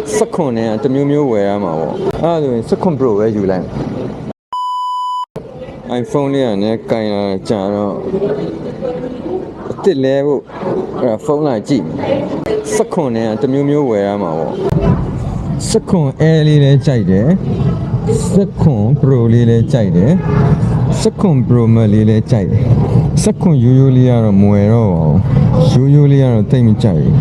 16နဲ့တမျိုးမျိုးဝယ်ရမှာပေါ့အဲ့ဒါဆိုရင်16 Pro ပဲယူလိုက် iPhone လေးကလည်းကင်လာကြာတော့အစ်စ်လဲဖို့အဲ့ဖုန်းလာကြည့်16နဲ့တမျိုးမျိုးဝယ်ရမှာပေါ့16 Air လေးလည်းကြိုက်တယ်16 Pro လေးလည်းကြိုက်တယ်16 Pro Max လေးလည်းကြိုက်တယ်16ရိုးရိုးလေးကတော့မဝယ်တော့ပါဘူးရိုးရိုးလေးကတော့တိတ်မကြိုက်ဘူး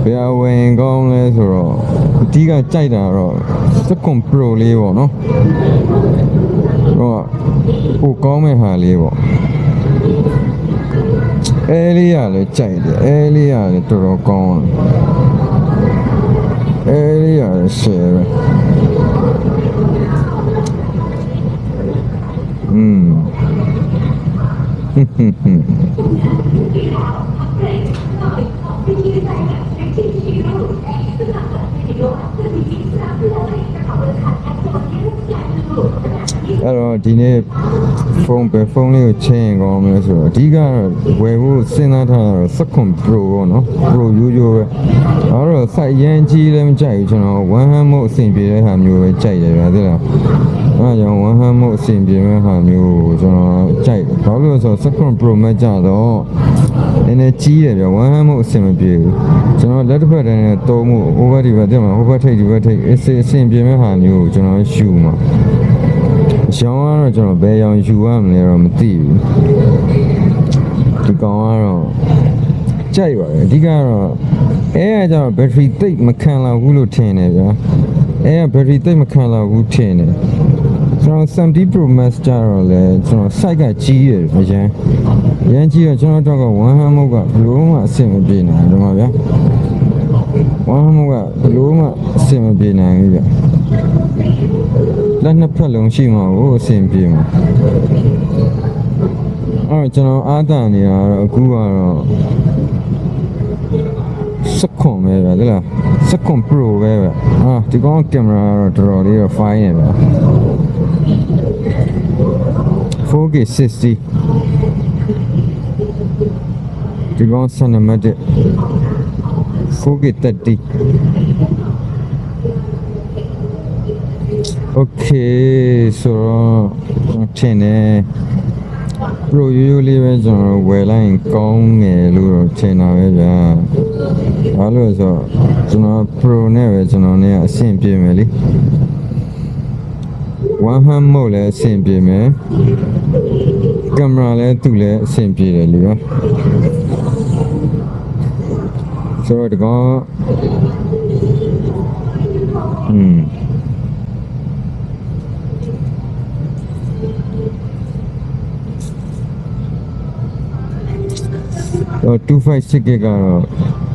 ဘယ်ဝင်ကောင်းလဲဆိုတော့အဓိကကြိုက်တာတော့16 Pro လေးပေါ့နော်တော့ပိုကောင်းမဲ့ဟာလေးပေါ့အဲလေးရလည်းကြိုက်တယ်အဲလေးရလည်းတော်တော်ကောင်းတယ်အဲလေးရလည်းရှယ်ပဲအဲ့တော့ဒီနေ့ဖုန်းလေးကိုချိန်ကောင်းမလဲဆိုတော့အဓိကတော့ဝယ်ဖို့စဉ်းစားထားတာတော့16 Pro ပေါ့နော် Pro ရိုးရိုးပဲအဲ့တော့ site ရမ်းကြီးလည်းမကြိုက်ဘူးကျွန်တော် one hand mode အဆင်ပြေတဲ့ဟာမျိုးပဲကြိုက်တယ်ဗျာသိလားအဲ့ကြောင့် one hand mode အဆင်ပြေမဲ့ဟာမျိုးကိုကျွန်တော်ကြိုက်တယ်ဘာလို့လဲဆိုတော့16 Pro Max ကြတော့နည်းနည်းကြီးတယ်ဗျာ one hand mode အဆင်မပြေဘူးကျွန်တော်လက်တစ်ဖက်တည်းနဲ့သုံးမှု over ဒီဘက်တက်မှာ over ထိပ်ဒီဘက်ထိပ်အဆင်ပြေမဲ့ဟာမျိုးကိုကျွန်တော်ရှူမှာရောင်းကတော့ကျွန်တော်ဘယ်ရောင်ယူရမလဲတော့မသိဘူးဒီကောင်ကတော့ကြိုက်ပါတယ်အဓိကတော့အဲကကျတော့ battery သိပ်မခံလောက်ဘူးလို့ထင်တယ်ဗျာအဲက battery သိပ်မခံလောက်ဘူးထင်တယ်ကျွန်တော်70 Pro Max ကျတော့လေကျွန်တော် site ကကြီးတယ်အရန်ကြီးတော့ကျွန်တော်တော့က one hand mode ကဘလို့မှအဆင်မပြေနိုင်ဘူးဗျာ one hand mode ကဘလို့မှအဆင်မပြေနိုင်ဘူးဗျာလက်နှစ်ဖက်လုံးရှိမှာကိုအဆင်ပြေမှာအဲ့ကျွန်တော်အားတန်နေတာတော့အခုကတော့16ပဲဗျာဒီလား16 Pro ပဲဗျာဒီကောင်ကင်မရာတော့တော်တော်လေးတော့ fine နေဗျာ 4K 60ဒီကောင် cinematic 4K 30 Okay ဆိုတော့ထင်တယ် Pro ရိုးရိုးလေးပဲကျွန်တော်ဝယ်လိုက်ကောင်းတယ်လို့တော့ထင်တာပဲဗျာဘာလို့လဲဆိုတော့ကျွန်တော် Pro နဲ့ပဲကျွန်တော်เนี่ยအဆင်ပြေမယ်လေ one hand mode လည်းအဆင်ပြေမယ်ကင်မရာလည်းသူ့လည်းအဆင်ပြေတယ်လေဗျာဆိုတော့ဒီကောင်256 gig ကတော့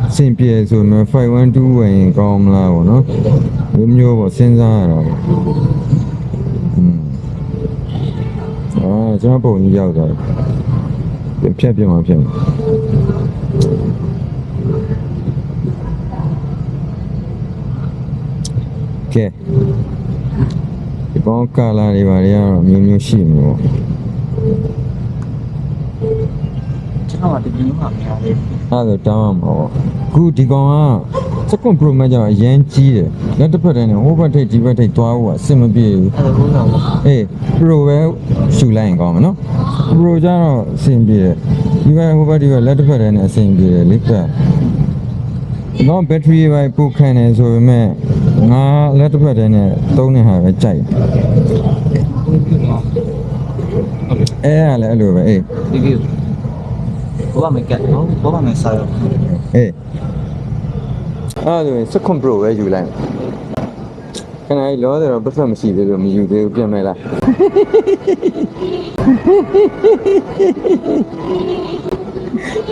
အဆင်ပြေဆိုတော့512ဝင်ကောင်းမလားပေါ့နော်ဒီမျိုးပေါ့စဉ်းစားရတာကျွန်တော်ပုံကြီးရောက်သွားတယ်ဖြတ်ပြမှာဖြတ်မှာကဲဒီပေါင်းကာလာတွေပါတွေကတော့မျိုးမျိုးရှိမှာပေါ့ဟုတ်ပါဒီမျိုးဟာများလေးအဲ့ဒါတောင်းအောင်ပေါ့အခုဒီကောင်က16 Pro Max ကျတော့အရန်ကြီးတယ်လက်တစ်ဖက်တည်းနဲ့ဟိုဘက်ထိပ်ဒီဘက်ထိပ်သွားဖို့ကအဆင်မပြေဘူးအဲ့ဒါဘူးတော့အေး Pro ပဲရှူလိုက်ရင်ကောင်းမှာနော် Pro ကျတော့အဆင်ပြေတယ်ဒီဘက်ဟိုဘက်ဒီဘက်လက်တစ်ဖက်တည်းနဲ့အဆင်ပြေတယ်လေကတော့ battery ပဲပိုခံနေဆိုပေမဲ့ငါလက်တစ်ဖက်တည်းနဲ့သုံးနေဟာပဲကြိုက်အဲ့လည်းအဲ့လိုပဲအေးဒီဘောမကတ်နော်ဘောမဆာရောအေးအဲ့ဒါဆို16 Pro ပဲယူလိုက်ခဏလေးလောတယ်တော့ပတ်သက်မရှိသေးလို့မယူသေးဘူးပြင်မယ်လား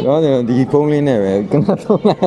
လောတယ်ဒီဖုန်းလေးနဲ့ပဲခဏသုံးလိုက်